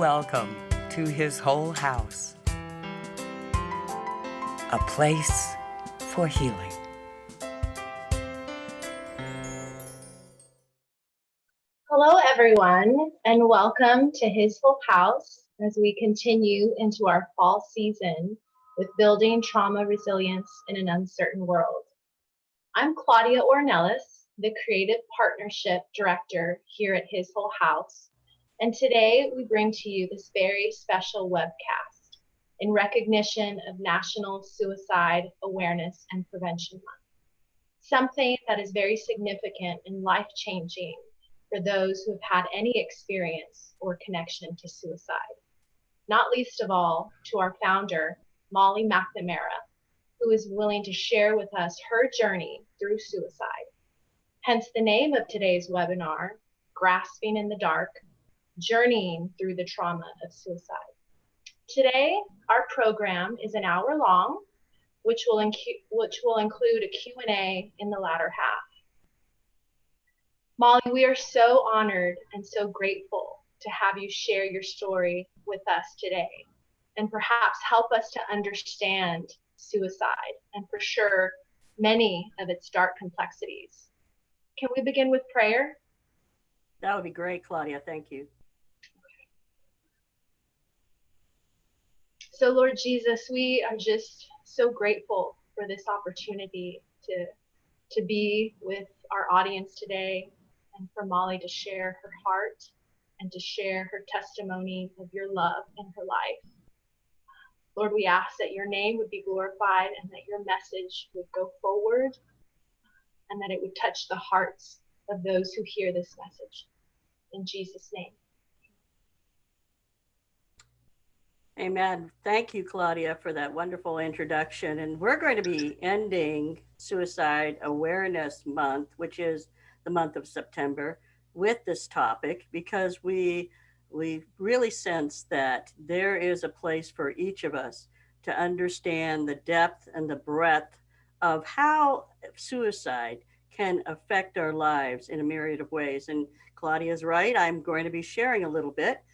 welcome to his whole house, a place for healing. Hello, everyone, and welcome to His Whole House as we continue into our fall season with building trauma resilience in an uncertain world. I'm Claudia Ornelas, the Creative Partnership Director here at His Whole House, and today we bring to you this very special webcast in recognition of National Suicide Awareness and Prevention Month, something that is very significant and life-changing for those who have had any experience or connection to suicide, not least of all to our founder, Molly McNamara, who is willing to share with us her journey through suicide. Hence the name of today's webinar, Grasping in the Dark, Journeying Through the Trauma of Suicide. Today, our program is an hour long, which will include a Q&A in the latter half. Molly, we are so honored and so grateful to have you share your story with us today and perhaps help us to understand suicide and for sure many of its dark complexities. Can we begin with prayer? That would be great, Claudia. Thank you. So Lord Jesus, we are just so grateful for this opportunity to be with our audience today, and for Molly to share her heart and to share her testimony of your love in her life. Lord, we ask that your name would be glorified and that your message would go forward and that it would touch the hearts of those who hear this message. In Jesus' name. Amen. Thank you, Claudia, for that wonderful introduction. And we're going to be ending Suicide Awareness Month, which is the month of September, with this topic because we really sense that there is a place for each of us to understand the depth and the breadth of how suicide can affect our lives in a myriad of ways. And Claudia's right, I'm going to be sharing a little bit.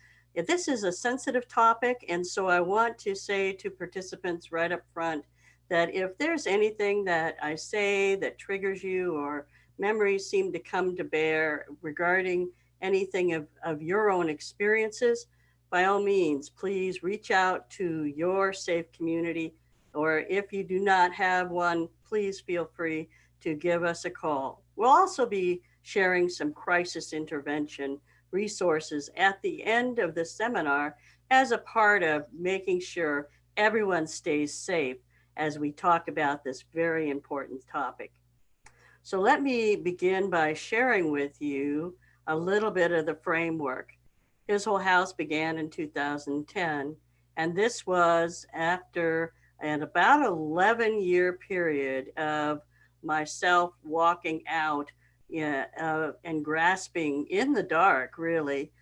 This is a sensitive topic, and so I want to say to participants right up front that if there's anything that I say that triggers you or memories seem to come to bear regarding anything of your own experiences, by all means, please reach out to your safe community, or if you do not have one, please feel free to give us a call. We'll also be sharing some crisis intervention resources at the end of the seminar as a part of making sure everyone stays safe as we talk about this very important topic. So let me begin by sharing with you a little bit of the framework. His Whole House began in 2010, and this was after an about 11-year period of myself walking out and grasping in the dark, really,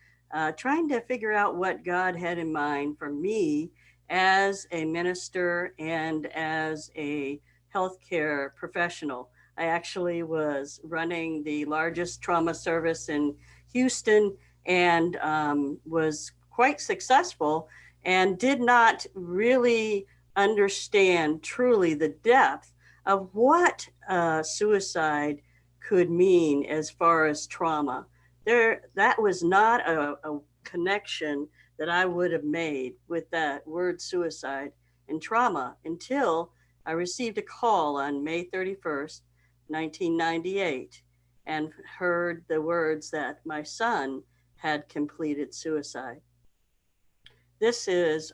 trying to figure out what God had in mind for me as a minister and as a healthcare professional. I actually was running the largest trauma service in Houston and was quite successful and did not really understand truly the depth of what suicide could mean as far as trauma. That was not a connection that I would have made with that word suicide and trauma until I received a call on May 31st, 1998, and heard the words that my son had completed suicide. This is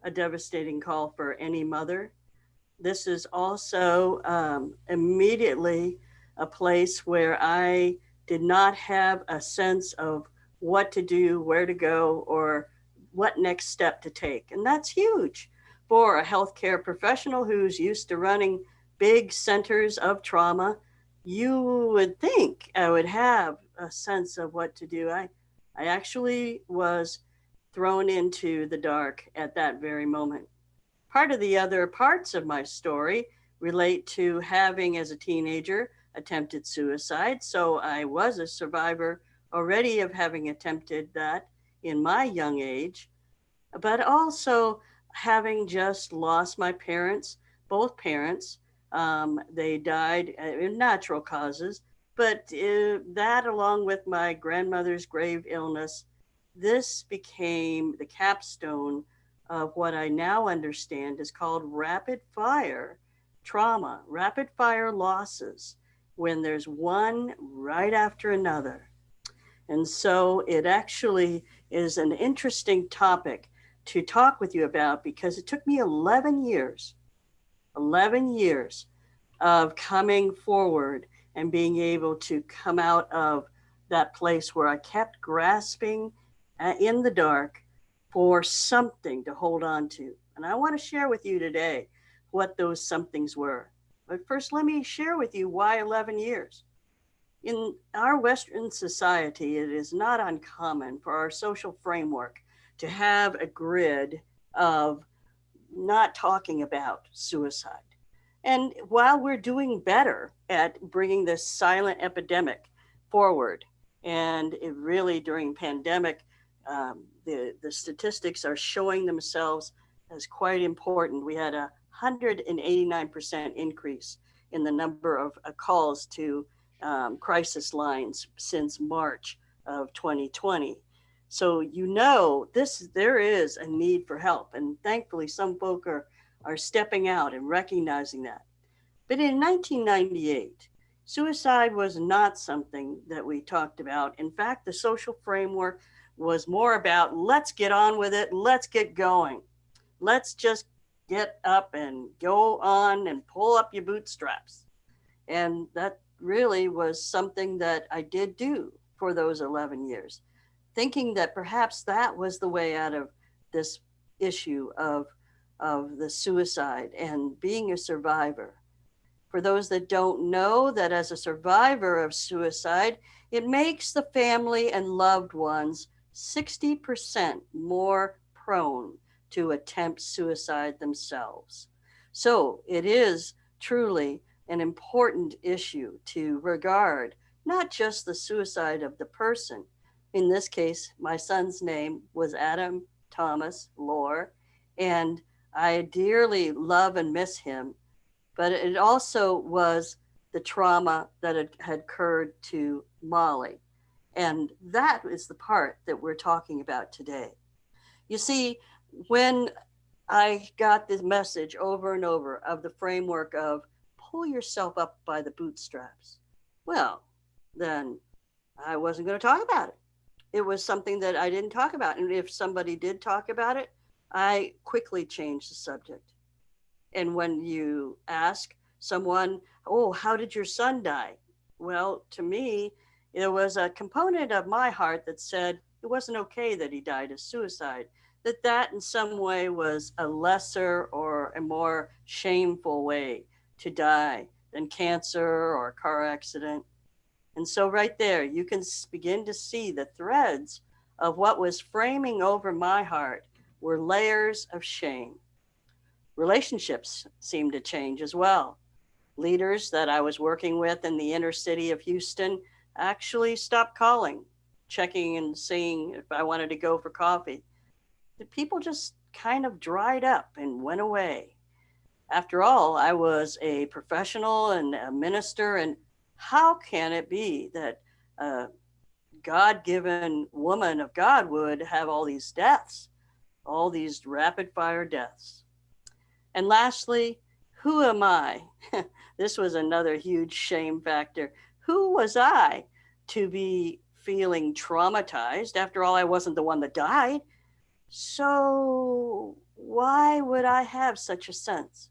a devastating call for any mother. This is also immediately a place where I did not have a sense of what to do, where to go, or what next step to take. And that's huge for a healthcare professional who's used to running big centers of trauma. You would think I would have a sense of what to do. I actually was thrown into the dark at that very moment. Part of the other parts of my story relate to having, as a teenager, attempted suicide. So I was a survivor already of having attempted that in my young age, but also having just lost my parents, both parents. They died in natural causes, but that, along with my grandmother's grave illness, this became the capstone of what I now understand is called rapid fire trauma, rapid fire losses, when there's one right after another. And so it actually is an interesting topic to talk with you about because it took me 11 years of coming forward and being able to come out of that place where I kept grasping in the dark for something to hold on to. And I want to share with you today what those somethings were. But first, let me share with you why 11 years. In our Western society, it is not uncommon for our social framework to have a grid of not talking about suicide. And while we're doing better at bringing this silent epidemic forward, and it really during pandemic, the statistics are showing themselves as quite important. We had 189% increase in the number of calls to crisis lines since March of 2020. So there is a need for help, and thankfully some folk are stepping out and recognizing that. But in 1998, suicide was not something that we talked about. In fact, the social framework was more about let's get on with it, let's get going, let's just get up and go on and pull up your bootstraps. And that really was something that I did do for those 11 years, thinking that perhaps that was the way out of this issue of the suicide and being a survivor. For those that don't know, that as a survivor of suicide, it makes the family and loved ones 60% more prone to attempt suicide themselves. So it is truly an important issue to regard not just the suicide of the person. In this case, my son's name was Adam Thomas Lohr, and I dearly love and miss him. But it also was the trauma that had occurred to Molly. And that is the part that we're talking about today. You see, when I got this message over and over of the framework of pull yourself up by the bootstraps, well, then I wasn't going to talk about it. It was something that I didn't talk about. And if somebody did talk about it, I quickly changed the subject. And when you ask someone, oh, how did your son die? Well, to me, there was a component of my heart that said it wasn't okay that he died of suicide, that in some way was a lesser or a more shameful way to die than cancer or a car accident. And so right there, you can begin to see the threads of what was framing over my heart were layers of shame. Relationships seemed to change as well. Leaders that I was working with in the inner city of Houston actually stopped calling, checking and seeing if I wanted to go for coffee. The people just kind of dried up and went away. After all, I was a professional and a minister, and how can it be that a God-given woman of God would have all these deaths, all these rapid fire deaths? And lastly, who am I? This was another huge shame factor. Who was I to be feeling traumatized? After all, I wasn't the one that died. So why would I have such a sense?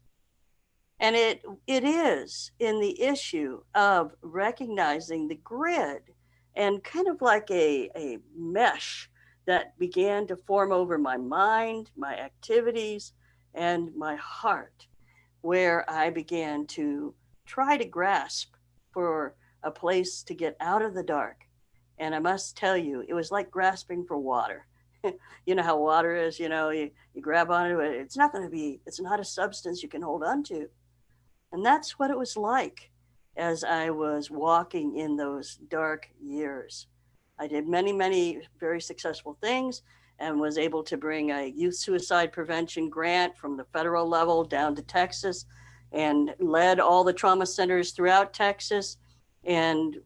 And it is in the issue of recognizing the grid and kind of like a mesh that began to form over my mind, my activities, and my heart, where I began to try to grasp for a place to get out of the dark. And I must tell you, it was like grasping for water. You know how water is, you grab onto it. It's not a substance you can hold on to. And that's what it was like as I was walking in those dark years. I did many, many very successful things and was able to bring a youth suicide prevention grant from the federal level down to Texas and led all the trauma centers throughout Texas and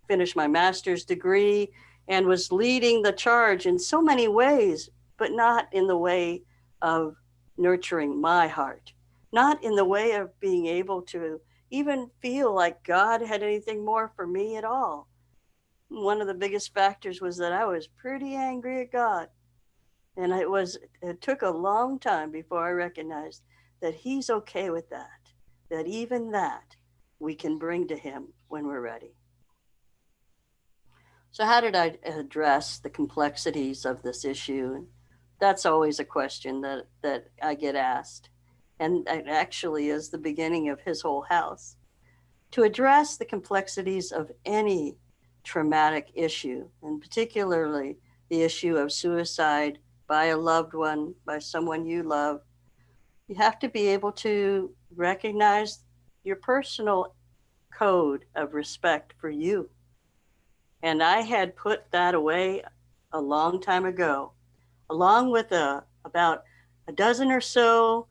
finished my master's degree and was leading the charge in so many ways, but not in the way of nurturing my heart, not in the way of being able to even feel like God had anything more for me at all. One of the biggest factors was that I was pretty angry at God. And it took a long time before I recognized that he's okay with that even that we can bring to him when we're ready. So how did I address the complexities of this issue? That's always a question that I get asked. And it actually is the beginning of his whole house. To address the complexities of any traumatic issue, and particularly the issue of suicide by a loved one, by someone you love, you have to be able to recognize your personal code of respect for you. And I had put that away a long time ago, along with about a dozen or so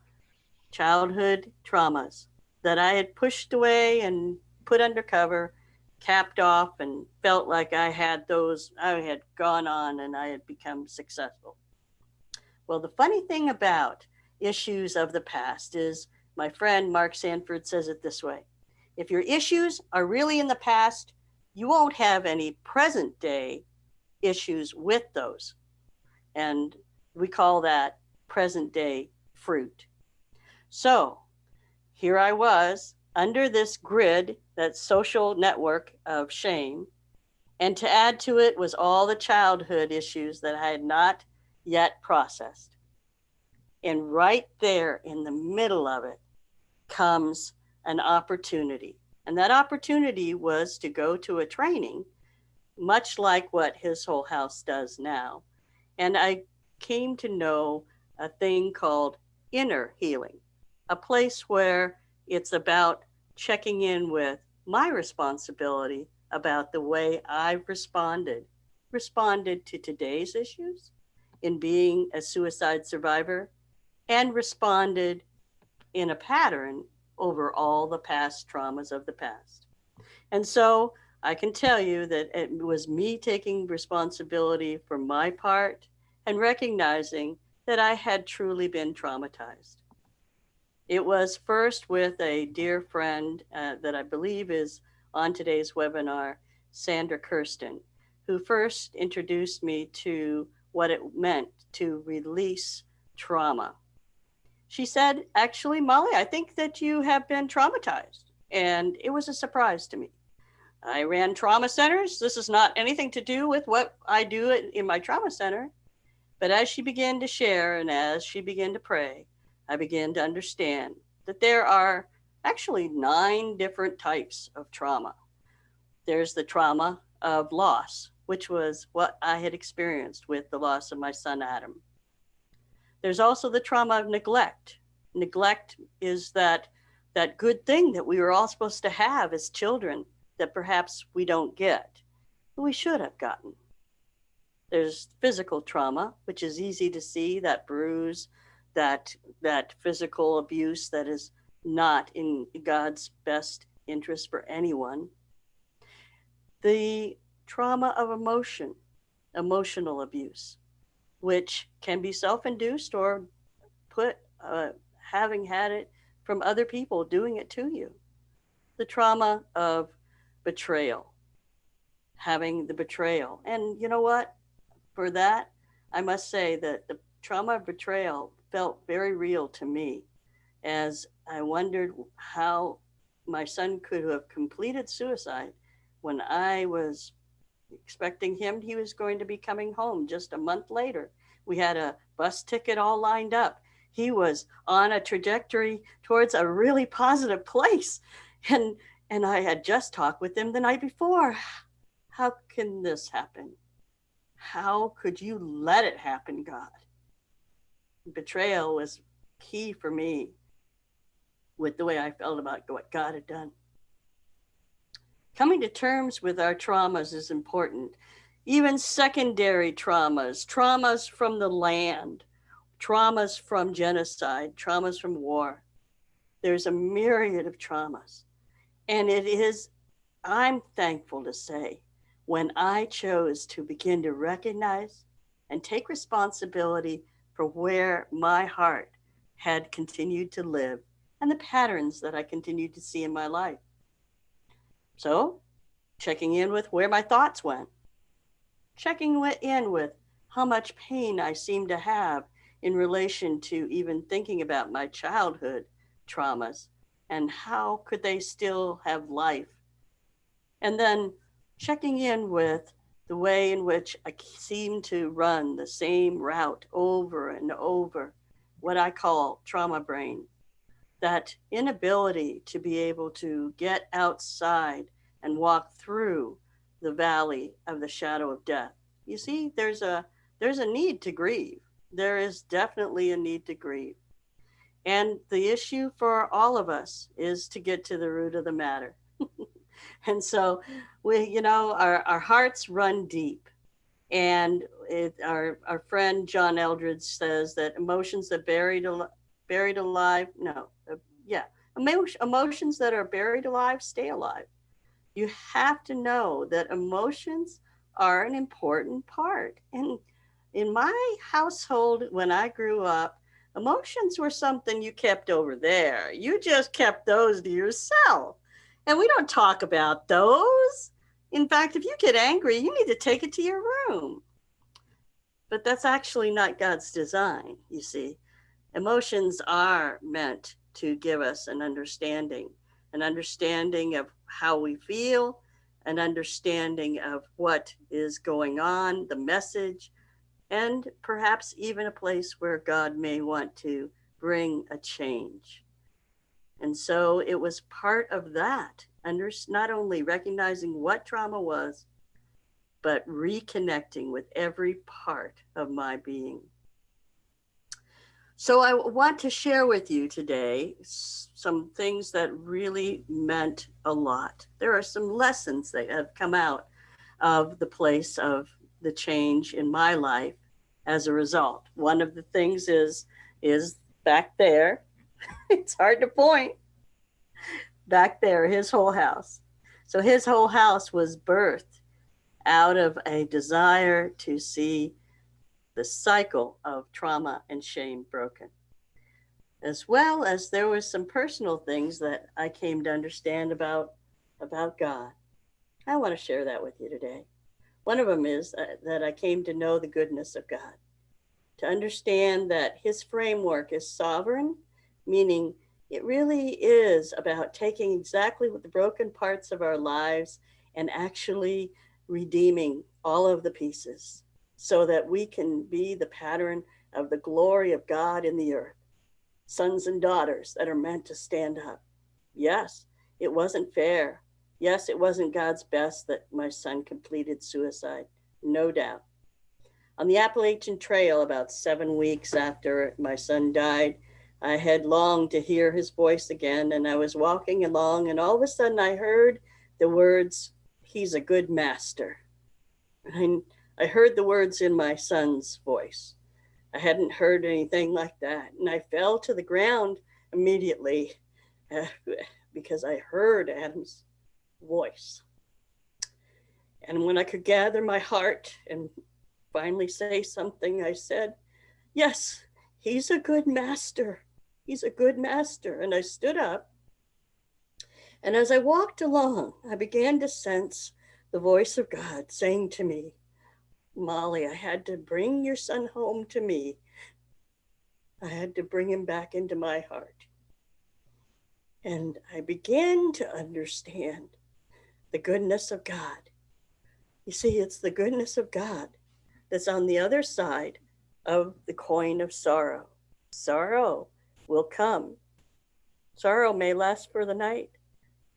childhood traumas that I had pushed away and put under cover, capped off, and felt like I had gone on and I had become successful. Well, the funny thing about issues of the past is my friend Mark Sanford says it this way: if your issues are really in the past, you won't have any present day issues with those. And we call that present day fruit. So here I was under this grid, that social network of shame. And to add to it was all the childhood issues that I had not yet processed. And right there in the middle of it comes an opportunity. And that opportunity was to go to a training, much like what His Whole House does now. And I came to know a thing called inner healing, a place where it's about checking in with my responsibility about the way I've responded to today's issues in being a suicide survivor, and responded in a pattern over all the past traumas of the past. And so I can tell you that it was me taking responsibility for my part and recognizing that I had truly been traumatized. It was first with a dear friend that I believe is on today's webinar, Sandra Kirsten, who first introduced me to what it meant to release trauma. She said, actually, Molly, I think that you have been traumatized. And it was a surprise to me. I ran trauma centers. This is not anything to do with what I do in my trauma center. But as she began to share and as she began to pray, I began to understand that there are actually 9 different types of trauma. There's the trauma of loss, which was what I had experienced with the loss of my son, Adam. There's also the trauma of neglect. Neglect is that good thing that we were all supposed to have as children that perhaps we don't get, but we should have gotten. There's physical trauma, which is easy to see, that bruise, that physical abuse that is not in God's best interest for anyone. The trauma of emotional abuse, which can be self-induced or having had it from other people doing it to you. The trauma of betrayal, having the betrayal. And you know what? For that, I must say that the trauma of betrayal felt very real to me, as I wondered how my son could have completed suicide when I was expecting him. He was going to be coming home just a month later. We had a bus ticket all lined up. He was on a trajectory towards a really positive place. And I had just talked with him the night before. How can this happen? How could you let it happen, God? Betrayal was key for me with the way I felt about what God had done. Coming to terms with our traumas is important. even secondary traumas, traumas from the land, traumas from genocide, traumas from war. There's a myriad of traumas. And it is, I'm thankful to say, when I chose to begin to recognize and take responsibility for where my heart had continued to live and the patterns that I continued to see in my life. So, checking in with where my thoughts went, checking in with how much pain I seemed to have in relation to even thinking about my childhood traumas and how could they still have life. And then checking in with the way in which I seem to run the same route over and over, what I call trauma brain, that inability to be able to get outside and walk through the valley of the shadow of death. You see, there's a need to grieve. There is definitely a need to grieve. And the issue for all of us is to get to the root of the matter. And so our hearts run deep. And our friend John Eldredge says that emotions that buried alive, no, yeah, emotions that are buried alive stay alive. You have to know that emotions are an important part. And in my household, when I grew up, emotions were something you kept over there. You just kept those to yourself. And we don't talk about those. In fact, if you get angry, you need to take it to your room. But that's actually not God's design, you see. Emotions are meant to give us an understanding of how we feel, an understanding of what is going on, the message, and perhaps even a place where God may want to bring a change. And so it was part of that, not only recognizing what trauma was, but reconnecting with every part of my being. So I want to share with you today some things that really meant a lot. There are some lessons that have come out of the place of the change in my life as a result. One of the things is back there. It's hard to point. Back there, his whole house. So his whole house was birthed out of a desire to see the cycle of trauma and shame broken. As well as there was some personal things that I came to understand about God. I want to share that with you today. One of them is that I came to know the goodness of God, to understand that his framework is sovereign, meaning it really is about taking exactly what the broken parts of our lives and actually redeeming all of the pieces so that we can be the pattern of the glory of God in the earth. Sons and daughters that are meant to stand up. Yes, it wasn't fair. Yes, it wasn't God's best that my son completed suicide, no doubt. On the Appalachian Trail, about 7 weeks after my son died, I had longed to hear his voice again, and I was walking along, and all of a sudden I heard the words, "He's a good master." And I heard the words in my son's voice. I hadn't heard anything like that, and I fell to the ground immediately because I heard Adam's voice. And when I could gather my heart and finally say something, I said, "Yes, he's a good master. He's a good master." And I stood up. And as I walked along, I began to sense the voice of God saying to me, "Molly, I had to bring your son home to me. I had to bring him back into my heart." And I began to understand the goodness of God. You see, it's the goodness of God that's on the other side of the coin of sorrow. Sorrow will come. Sorrow may last for the night,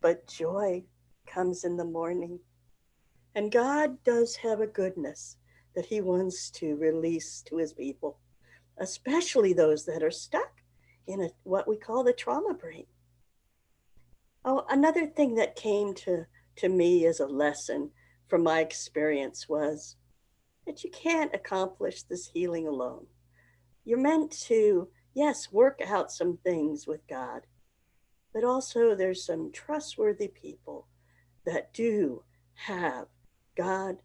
but joy comes in the morning. And God does have a goodness that he wants to release to his people, especially those that are stuck in what we call the trauma brain. Oh, another thing that came to me as a lesson from my experience was that you can't accomplish this healing alone. You're meant to, yes, work out some things with God, but also there's some trustworthy people that do have God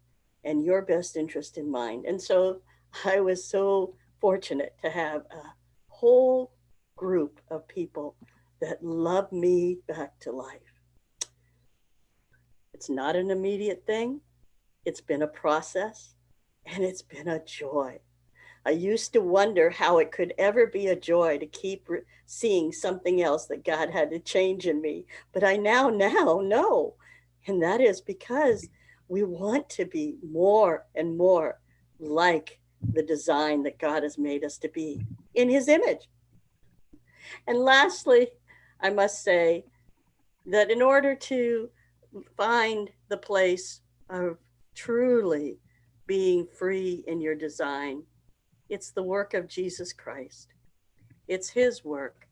and your best interest in mind. And so I was so fortunate to have a whole group of people that love me back to life. It's not an immediate thing, it's been a process, and it's been a joy. I used to wonder how it could ever be a joy to keep seeing something else that God had to change in me. But I now know. And that is because we want to be more and more like the design that God has made us to be in his image. And lastly, I must say that in order to find the place of truly being free in your design, it's the work of Jesus Christ. It's his work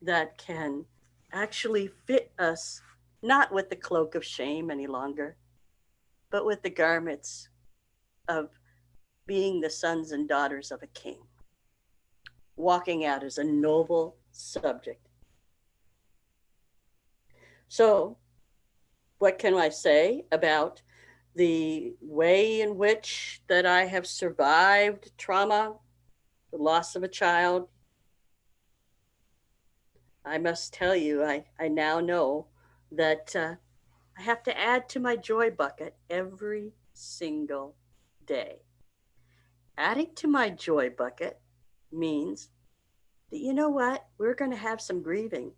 that can actually fit us, not with the cloak of shame any longer, but with the garments of being the sons and daughters of a king, walking out as a noble subject. So, what can I say about the way in which that I have survived trauma, the loss of a child? I must tell you, I now know that I have to add to my joy bucket every single day. Adding to my joy bucket means that, you know what, we're going to have some grieving,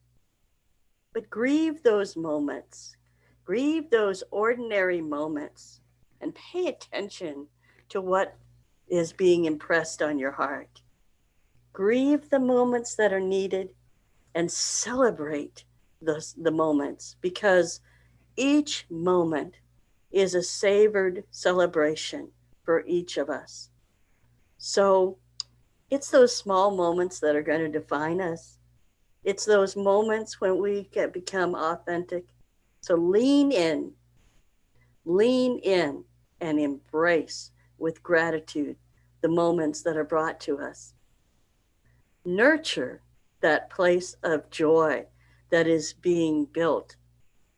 but grieve those moments, grieve those ordinary moments, and pay attention to what is being impressed on your heart. Grieve the moments that are needed and celebrate the moments, because each moment is a savored celebration for each of us. So it's those small moments that are going to define us. It's those moments when we can become authentic. So lean in, and embrace with gratitude the moments that are brought to us. Nurture that place of joy that is being built,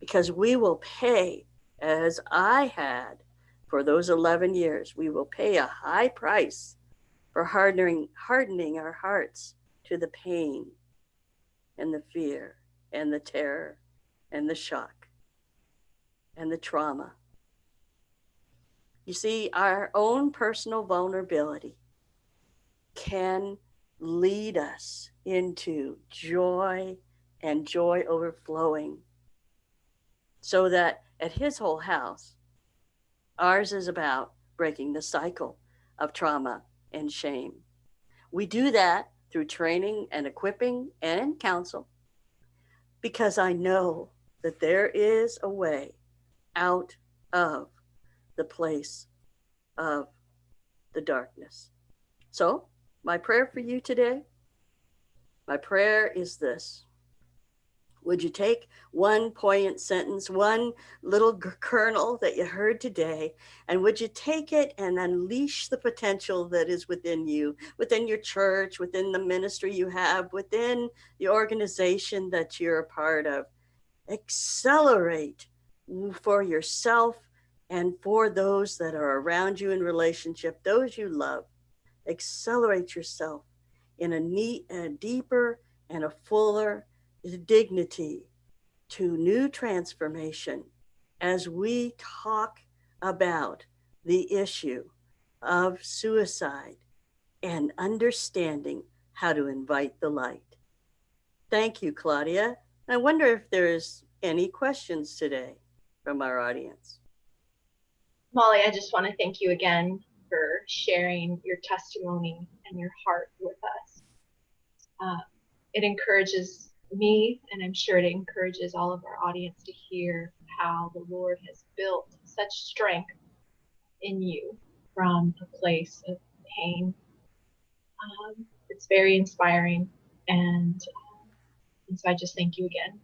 because we will pay, as I had for those 11 years, we will pay a high price for hardening our hearts to the pain and the fear and the terror and the shock and the trauma. You see, our own personal vulnerability can lead us into joy and joy overflowing, so that at his whole house, ours is about breaking the cycle of trauma and shame. We do that through training and equipping and counsel, because I know that there is a way out of the place of the darkness. So, my prayer for you today, my prayer is this: would you take one poignant sentence, one little kernel that you heard today, and would you take it and unleash the potential that is within you, within your church, within the ministry you have, within the organization that you're a part of? Accelerate for yourself and for those that are around you in relationship, those you love. Accelerate yourself in a deeper and a fuller dignity to new transformation as we talk about the issue of suicide and understanding how to invite the light. Thank you, Claudia. I wonder if there's any questions today from our audience. Molly, I just want to thank you again for sharing your testimony and your heart with us. It encourages me, and I'm sure it encourages all of our audience to hear how the Lord has built such strength in you from a place of pain. It's very inspiring, and so I just thank you again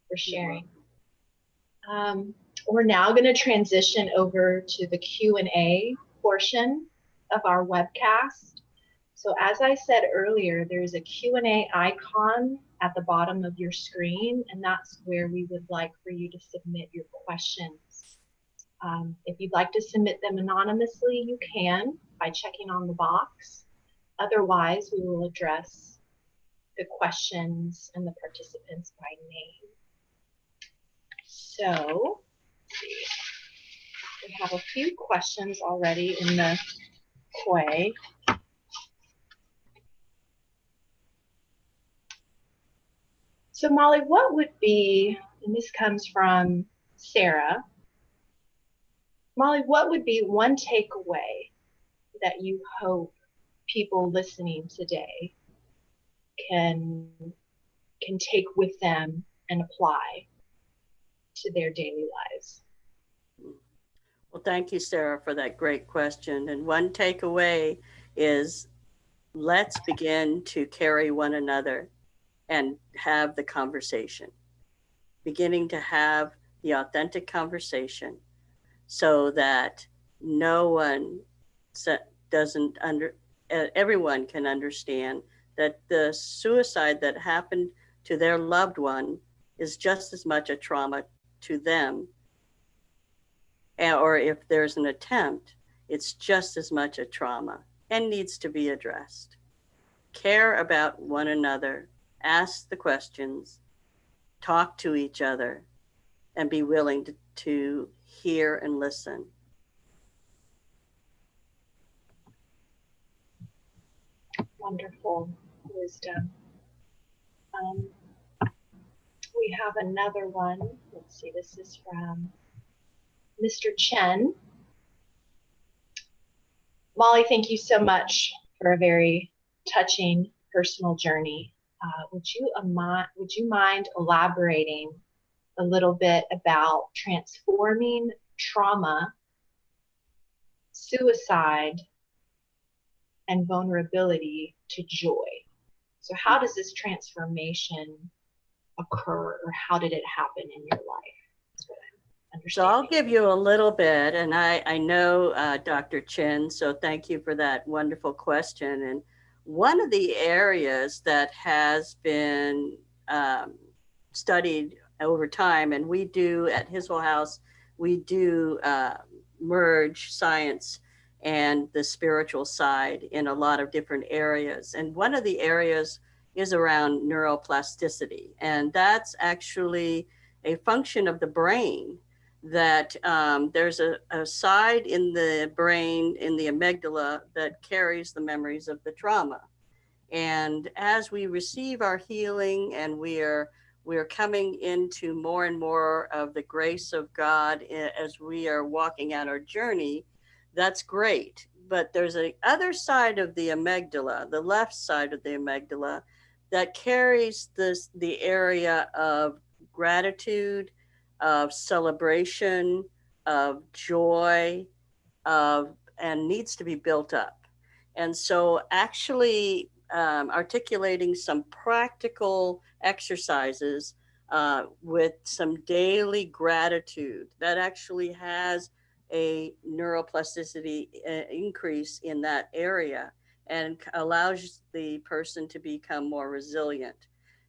for sharing. We're now going to transition over to the Q&A portion of our webcast. So as I said earlier, there's a Q&A icon at the bottom of your screen, and that's where we would like for you to submit your questions. If you'd like to submit them anonymously, you can by checking on the box. Otherwise, we will address the questions and the participants by name. So, let's see. We have a few questions already in the queue. So Molly, what would be, and this comes from Sarah, Molly, what would be one takeaway that you hope people listening today can take with them and apply to their daily lives? Well, thank you, Sarah, for that great question. And one takeaway is let's begin to carry one another and have the conversation, beginning to have the authentic conversation so that no one doesn't everyone can understand that the suicide that happened to their loved one is just as much a trauma to them, or if there's an attempt, it's just as much a trauma and needs to be addressed. Care about one another, ask the questions, talk to each other, and be willing to hear and listen. Wonderful wisdom. We have another one. Let's see, this is from Mr. Chen. Molly, thank you so much for a very touching personal journey. Would you mind elaborating a little bit about transforming trauma, suicide, and vulnerability to joy? So how does this transformation occur, or how did it happen in your life? So I'll give you a little bit, and I know Dr. Chen, so thank you for that wonderful question. And one of the areas that has been studied over time, and we do at His Whole House, we do merge science and the spiritual side in a lot of different areas. And one of the areas is around neuroplasticity, and that's actually a function of the brain that there's a side in the brain, in the amygdala, that carries the memories of the trauma. And as we receive our healing and we're coming into more and more of the grace of God as we are walking out our journey, that's great. But there's a other side of the amygdala, the left side of the amygdala, that carries the area of gratitude, of celebration, of joy, and needs to be built up. And so actually articulating some practical exercises with some daily gratitude that actually has a neuroplasticity increase in that area and allows the person to become more resilient.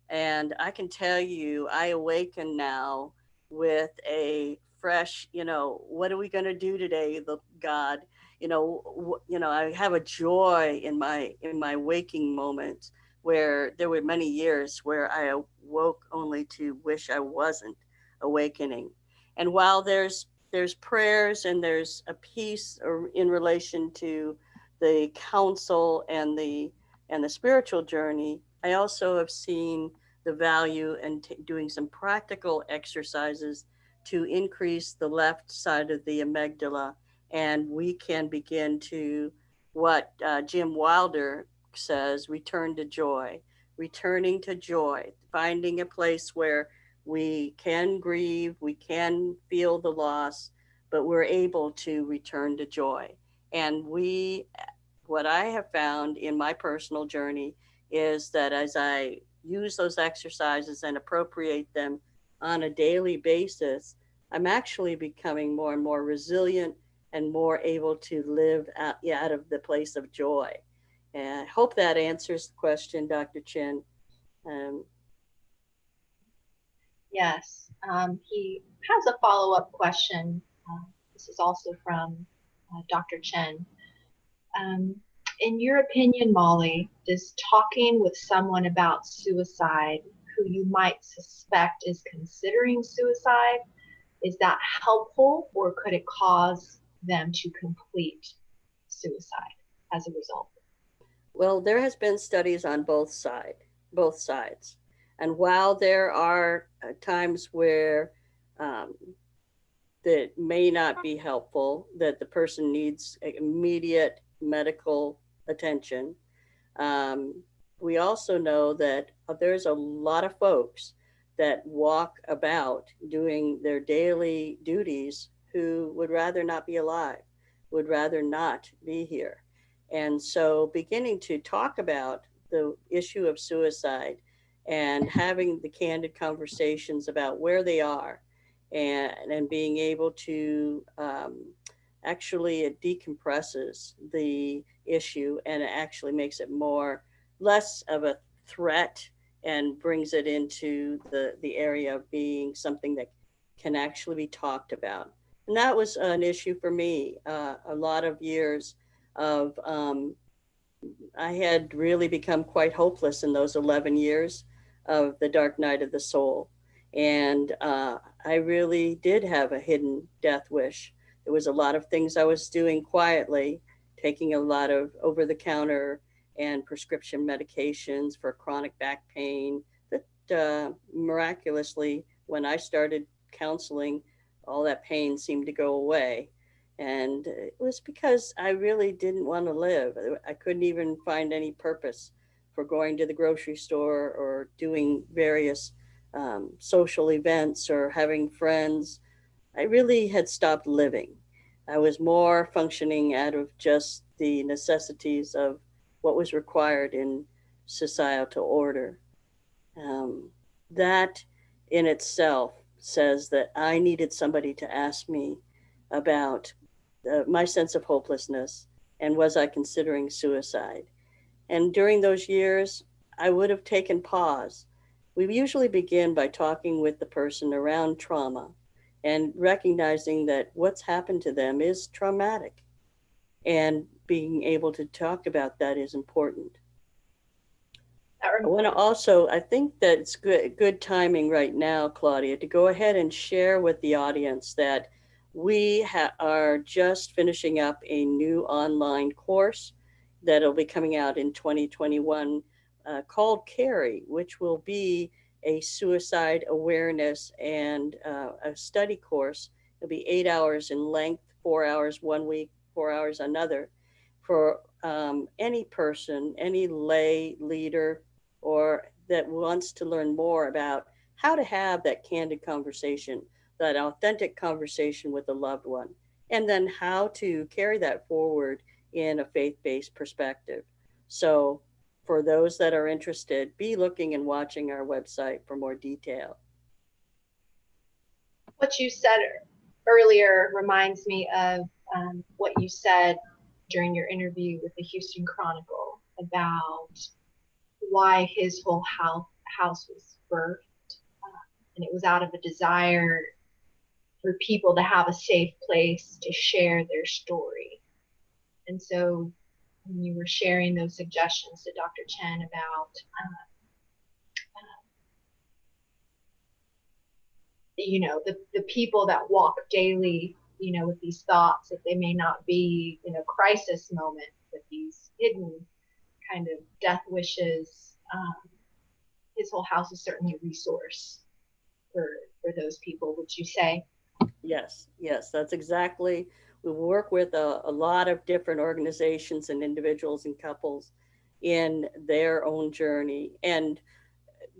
And I can tell you, I awaken now with a fresh, what are we going to do today, God? I have a joy in my waking moments, where there were many years where I awoke only to wish I wasn't awakening. And while there's prayers and there's a peace in relation to the counsel and the spiritual journey, I also have seen the value in doing some practical exercises to increase the left side of the amygdala. And we can begin to, what Jim Wilder says, returning to joy, finding a place where we can grieve, we can feel the loss, but we're able to return to joy. And what I have found in my personal journey is that as I use those exercises and appropriate them on a daily basis, I'm actually becoming more and more resilient and more able to live out of the place of joy. And I hope that answers the question, Dr. Chin. Um, Yes. He has a follow-up question. This is also from Dr. Chen. Um, in your opinion, Molly, does talking with someone about suicide who you might suspect is considering suicide, is that helpful, or could it cause them to complete suicide as a result? well, there has been studies on both sides, and while there are times where um, that may not be helpful, that the person needs immediate medical attention. Um, we also know that there's a lot of folks that walk about doing their daily duties who would rather not be alive, would rather not be here. And so beginning to talk about the issue of suicide and having the candid conversations about where they are, and being able to actually, it decompresses the issue, and it actually makes it more less of a threat, and brings it into the area of being something that can actually be talked about. And that was an issue for me, a lot of years of I had really become quite hopeless in those 11 years of the dark night of the soul. And I really did have a hidden death wish. There was a lot of things I was doing quietly, taking a lot of over the counter and prescription medications for chronic back pain that miraculously, when I started counseling, all that pain seemed to go away. And it was because I really didn't want to live. I couldn't even find any purpose for going to the grocery store or doing various social events or having friends. I really had stopped living. I was more functioning out of just the necessities of what was required in societal order. Um, that in itself says that I needed somebody to ask me about my sense of hopelessness, and was I considering suicide. And during those years, I would have taken pause. We usually begin by talking with the person around trauma and recognizing that what's happened to them is traumatic, and being able to talk about that is important. I want to also, I think that it's good timing right now, Claudia, to go ahead and share with the audience that we are just finishing up a new online course that'll be coming out in 2021 called Carry, which will be a suicide awareness and a study course. It'll be 8 hours in length, 4 hours one week, 4 hours another, for any person, any lay leader, or that wants to learn more about how to have that candid conversation, that authentic conversation with a loved one, and then how to carry that forward in a faith based perspective. So, for those that are interested, be looking and watching our website for more detail. What you said earlier reminds me of what you said during your interview with the Houston Chronicle about why his whole house was birthed. And it was out of a desire for people to have a safe place to share their story. And so when you were sharing those suggestions to Dr. Chen about the people that walk daily, with these thoughts, that they may not be in a crisis moment, but these hidden kind of death wishes, his whole house is certainly a resource for those people, would you say? Yes, that's exactly. We work with a lot of different organizations and individuals and couples in their own journey. And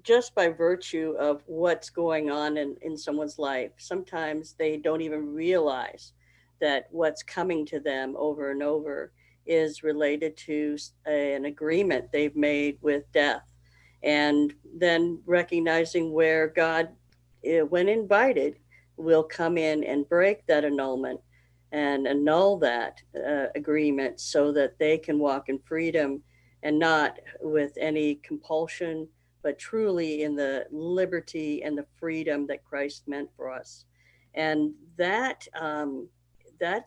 just by virtue of what's going on in someone's life, sometimes they don't even realize that what's coming to them over and over is related to an agreement they've made with death. And then recognizing where God, when invited, will come in and break that annulment and annul that agreement so that they can walk in freedom and not with any compulsion, but truly in the liberty and the freedom that Christ meant for us. And that's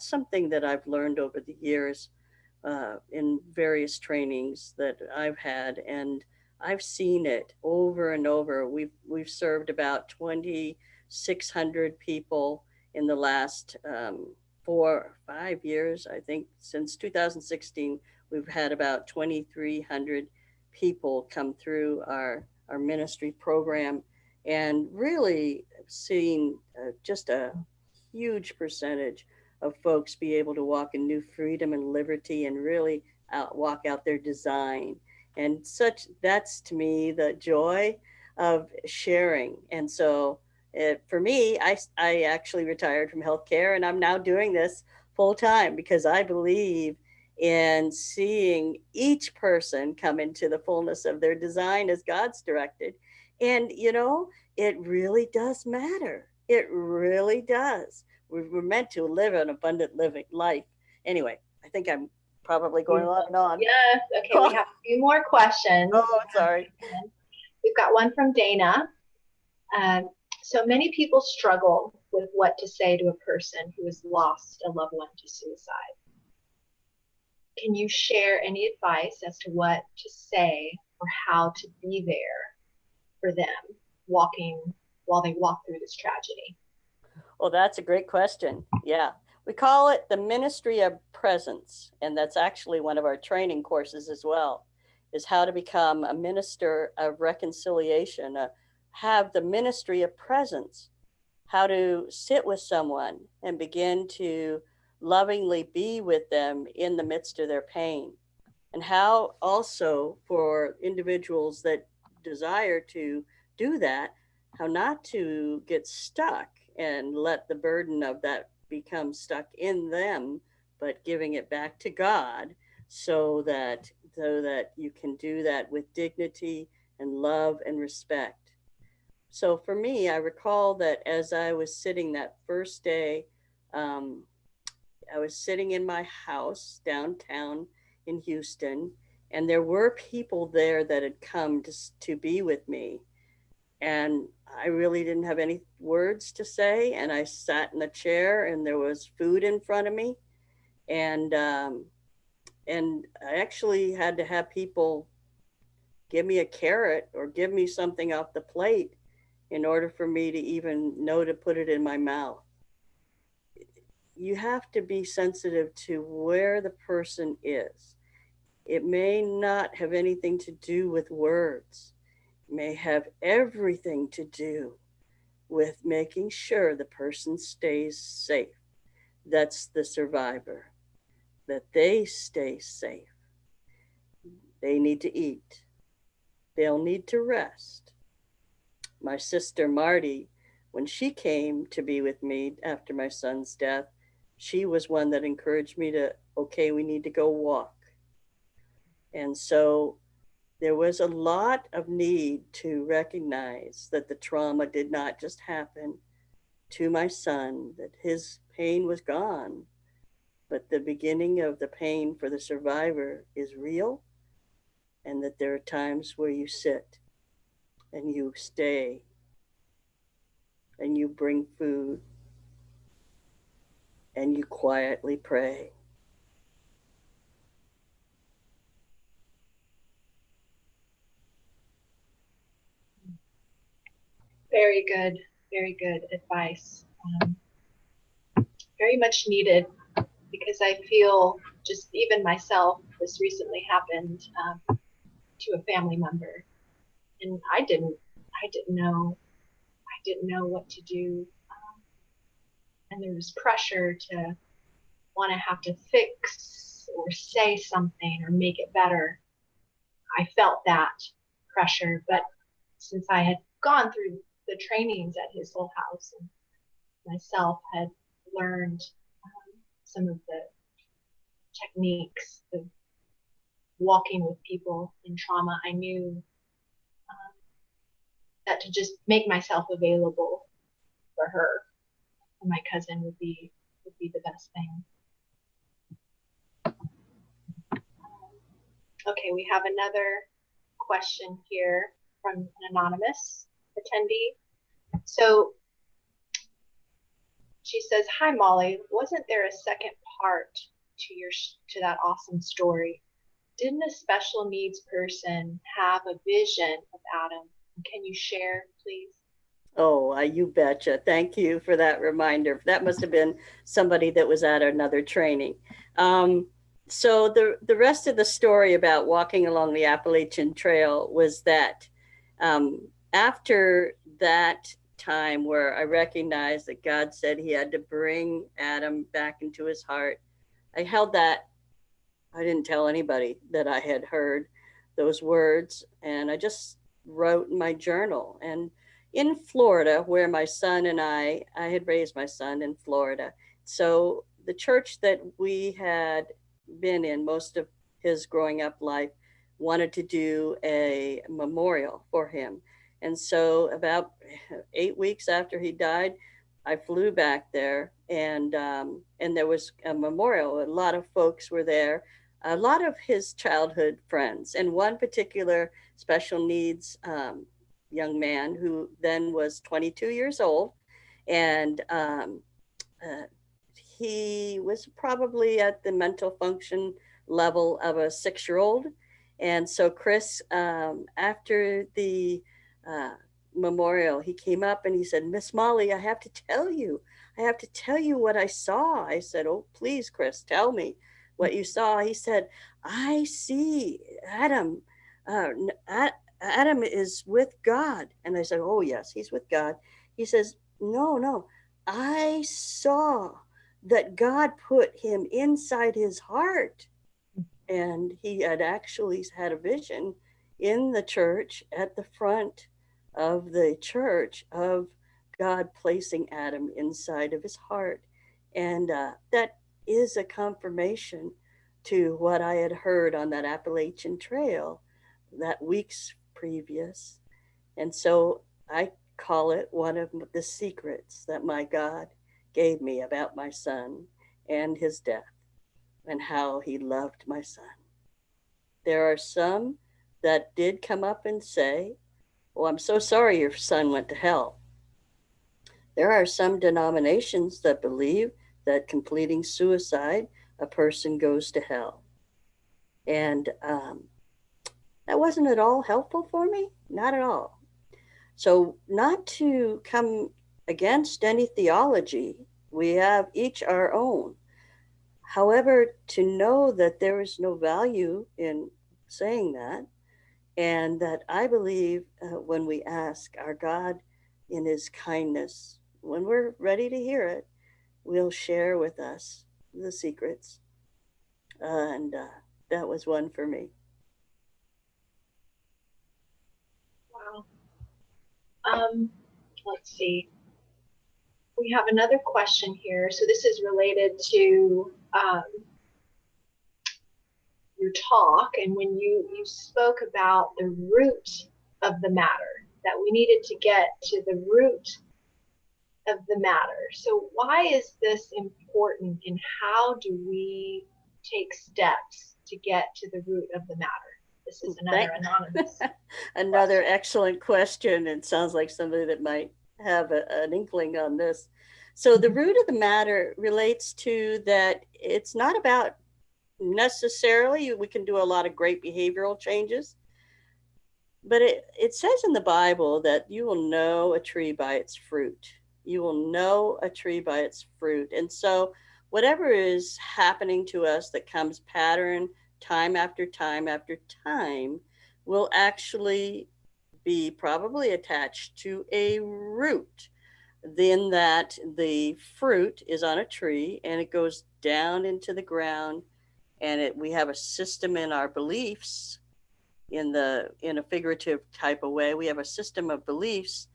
something that I've learned over the years in various trainings that I've had, and I've seen it over and over. We've served about 2,600 people in the last 4 or 5 years. I think since 2016, we've had about 2,300 people come through our ministry program, and really seeing just a huge percentage of folks be able to walk in new freedom and liberty and really walk out their design. And such, that's to me the joy of sharing. And so for me, I actually retired from healthcare, and I'm now doing this full time because I believe in seeing each person come into the fullness of their design as God's directed. And, it really does matter. It really does. We're meant to live an abundant living life. Anyway, I think I'm probably going on and on. Yes. Okay, we have a few more questions. Oh, sorry. We've got one from Dana. So many people struggle with what to say to a person who has lost a loved one to suicide. Can you share any advice as to what to say or how to be there for them while they walk through this tragedy? Well, that's a great question. Yeah. We call it the ministry of presence. And that's actually one of our training courses as well, is how to become a minister of reconciliation, have the ministry of presence, how to sit with someone and begin to lovingly be with them in the midst of their pain. And how also for individuals that desire to do that, how not to get stuck and let the burden of that become stuck in them, but giving it back to God so that you can do that with dignity and love and respect. So for me, I recall that as I was sitting that first day, I was sitting in my house downtown in Houston, and there were people there that had come to be with me. And I really didn't have any words to say. And I sat in a chair, and there was food in front of me. And I actually had to have people give me a carrot or give me something off the plate in order for me to even know to put it in my mouth. You have to be sensitive to where the person is. It may not have anything to do with words. It may have everything to do with making sure the person stays safe. That's the survivor, that they stay safe. They need to eat. They'll need to rest. My sister Marty, when she came to be with me after my son's death, she was one that encouraged me to, okay, we need to go walk. And so there was a lot of need to recognize that the trauma did not just happen to my son, that his pain was gone, but the beginning of the pain for the survivor is real, and that there are times where you sit and you stay and you bring food and you quietly pray. Very good advice. Very much needed, because I feel just even myself, this recently happened to a family member, and I didn't know what to do, and there was pressure to want to have to fix or say something or make it better. I felt that pressure, but since I had gone through the trainings at His Whole House and myself had learned some of the techniques of walking with people in trauma, I knew that to just make myself available for her and my cousin would be be the best thing. Okay, we have another question here from an anonymous attendee. So she says, "Hi Molly, wasn't there a second part to that awesome story? Didn't a special needs person have a vision of Adam? Can you share, please?" Oh, you betcha. Thank you for that reminder. That must have been somebody that was at another training. So the rest of the story about walking along the Appalachian Trail was that after that time where I recognized that God said he had to bring Adam back into his heart, I held that. I didn't tell anybody that I had heard those words, and I just wrote in my journal. And in Florida, where my son and I had raised my son in Florida. So the church that we had been in most of his growing up life wanted to do a memorial for him. And so about 8 weeks after he died, I flew back there, and there was a memorial. A lot of folks were there, a lot of his childhood friends, and one particular special needs young man who then was 22 years old. And uh, he was probably at the mental function level of a 6-year-old. And so Chris, after the uh, memorial, he came up and he said, "Miss Molly, I have to tell you what I saw." I said, "Oh, please, Chris, tell me what you saw." He said, "I see Adam. Uh, Adam is with God." And I said, "Oh, yes, he's with God." He says, "No, no, I saw that God put him inside his heart." And he had actually had a vision in the church at the front of the church of God placing Adam inside of his heart. And that is a confirmation to what I had heard on that Appalachian Trail that weeks previous. And so I call it one of the secrets that my God gave me about my son and his death and how he loved my son. There are some that did come up and say, "Oh, I'm so sorry your son went to hell." There are some denominations that believe that completing suicide, a person goes to hell. And that wasn't at all helpful for me, not at all. So, not to come against any theology, we have each our own. However, to know that there is no value in saying that, and that I believe when we ask our God in his kindness, when we're ready to hear it, will share with us the secrets. And that was one for me. Wow. Let's see. We have another question here. So this is related to your talk, and when you spoke about the root of the matter, that we needed to get to the root of the matter. So why is this important, and how do we take steps to get to the root of the matter? This is another anonymous Another question. excellent question. It sounds like somebody that might have an inkling on this. So the root of the matter relates to that it's not about necessarily, we can do a lot of great behavioral changes, but it says in the Bible that you will know a tree by its fruit. You will know a tree by its fruit. And so whatever is happening to us that comes pattern time after time after time will actually be probably attached to a root. Then that the fruit is on a tree and it goes down into the ground, and we have a system in our beliefs in a figurative type of way. We have a system of beliefs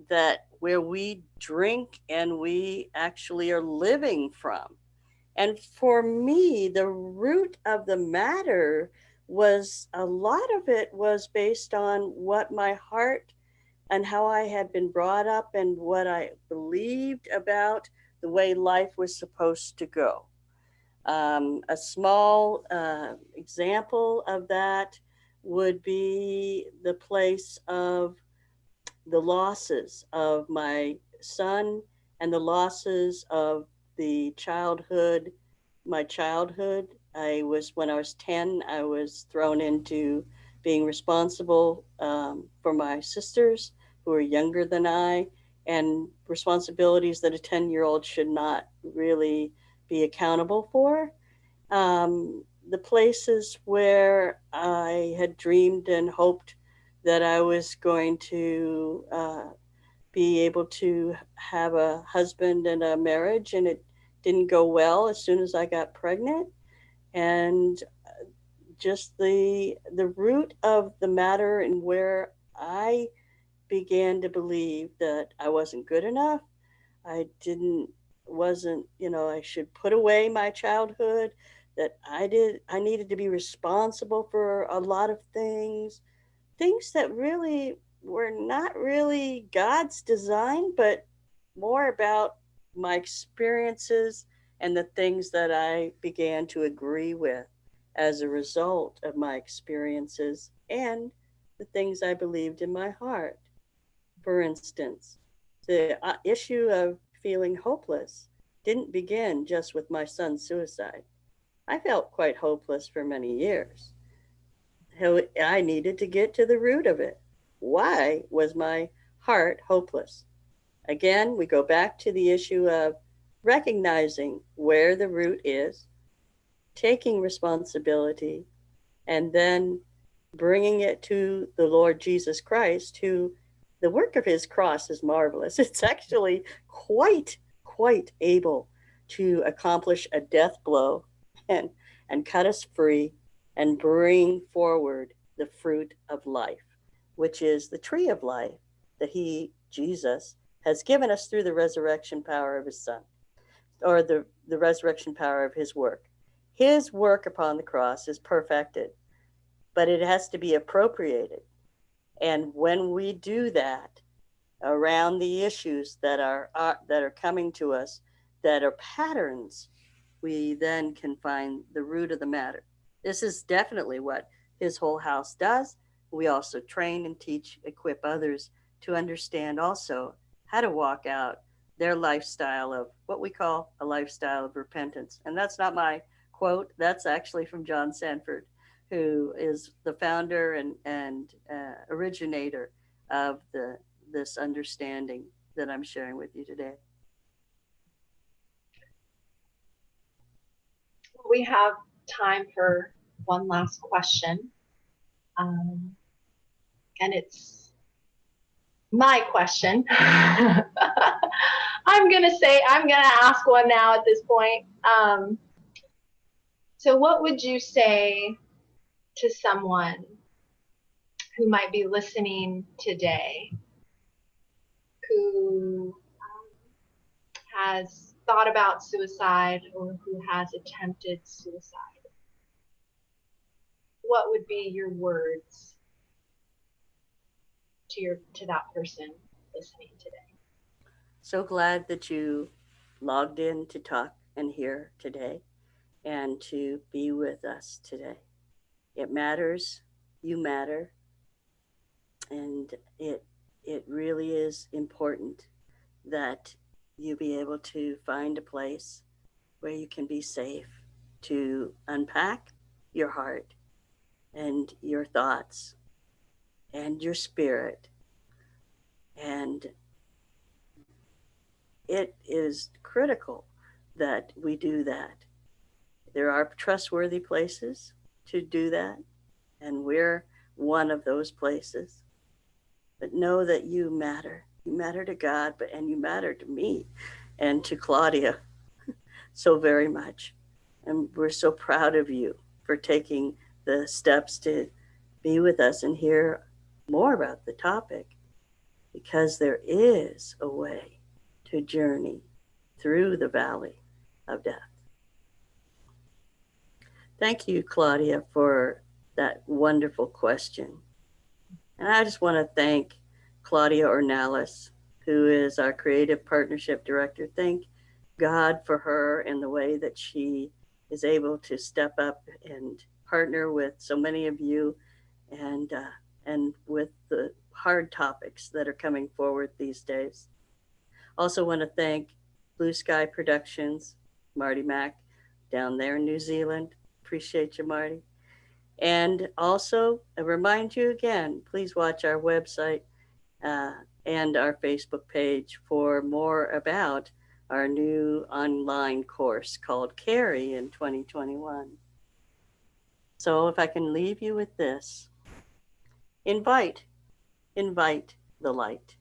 that where we drink and we actually are living from. And for me, the root of the matter was a lot of it was based on what my heart and how I had been brought up and what I believed about the way life was supposed to go. A small example of that would be the place of the losses of my son and the losses of the childhood, my childhood. When I was 10, I was thrown into being responsible for my sisters who were younger than I, and responsibilities that a 10-year-old should not really be accountable for. The places where I had dreamed and hoped that I was going to be able to have a husband and a marriage, and it didn't go well as soon as I got pregnant. And just the root of the matter, and where I began to believe that I wasn't good enough. I didn't wasn't, I should put away my childhood, that I needed to be responsible for a lot of things that really were not really God's design, but more about my experiences and the things that I began to agree with as a result of my experiences and the things I believed in my heart. For instance, the issue of feeling hopeless didn't begin just with my son's suicide. I felt quite hopeless for many years. I needed to get to the root of it. Why was my heart hopeless? Again, we go back to the issue of recognizing where the root is, taking responsibility, and then bringing it to the Lord Jesus Christ, who the work of his cross is marvelous. It's actually quite able to accomplish a death blow and, and cut us free and bring forward the fruit of life, which is the tree of life that Jesus, has given us through the resurrection power of his son, or the resurrection power of his work. His work upon the cross is perfected, but it has to be appropriated. And when we do that around the issues that are coming to us, that are patterns, we then can find the root of the matter. This is definitely what his whole house does. We also train and teach, equip others to understand also how to walk out their lifestyle of what we call a lifestyle of repentance. And that's not my quote. That's actually from John Sanford, who is the founder and originator of this understanding that I'm sharing with you today. We have time for one last question. And it's my question. I'm going to ask one now at this point. So what would you say to someone who might be listening today who has thought about suicide or who has attempted suicide? What would be your words to that person listening today? So glad that you logged in to talk and hear today and to be with us today. It matters, you matter, and it really is important that you be able to find a place where you can be safe to unpack your heart and your thoughts and your spirit. And it is critical that we do that. There are trustworthy places to do that, and we're one of those places. But know that you matter. You matter to God, and you matter to me and to Claudia so very much. And we're so proud of you for taking the steps to be with us and hear more about the topic, because there is a way to journey through the valley of death. Thank you, Claudia, for that wonderful question. And I just want to thank Claudia Ornelas, who is our Creative Partnership Director. Thank God for her and the way that she is able to step up and partner with so many of you, and with the hard topics that are coming forward these days. Also, want to thank Blue Sky Productions, Marty Mack, down there in New Zealand. Appreciate you, Marty. And also, I remind you again, please watch our website uh, and our Facebook page for more about our new online course called Carry in 2021. So, if I can leave you with this, invite, invite the light.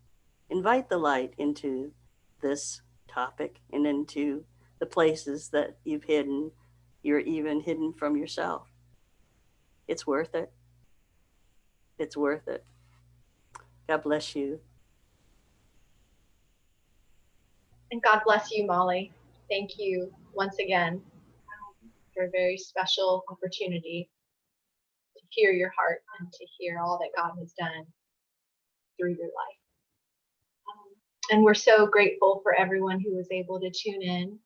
Invite the light into this topic and into the places that you're even hidden from yourself. It's worth it. It's worth it. God bless you. And God bless you, Molly. Thank you once again for a very special opportunity to hear your heart and to hear all that God has done through your life. And we're so grateful for everyone who was able to tune in.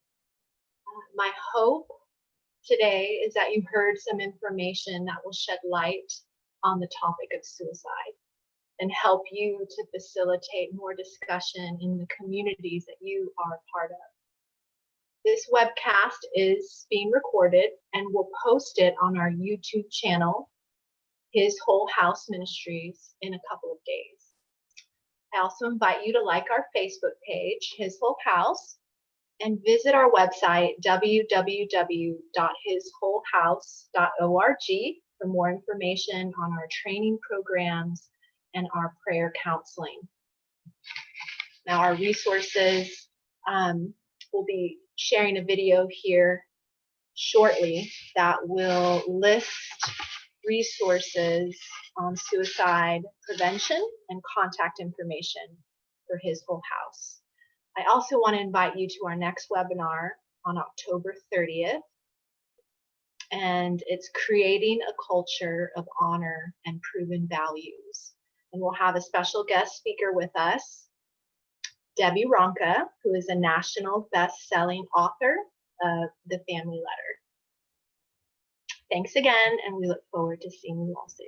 My hope today is that you heard some information that will shed light on the topic of suicide and help you to facilitate more discussion in the communities that you are part of. This webcast is being recorded and we'll post it on our YouTube channel, His Whole House Ministries, in a couple of days. I also invite you to like our Facebook page, His Whole House, and visit our website, www.hiswholehouse.org, for more information on our training programs and our prayer counseling. Now, our resources, we'll be sharing a video here shortly that will list resources on suicide prevention and contact information for His Whole House. I also want to invite you to our next webinar on October 30th, and it's creating a culture of honor and proven values. And we'll have a special guest speaker with us, Debbie Ronka, who is a national best-selling author of The Family Letter. Thanks again, and we look forward to seeing you all soon.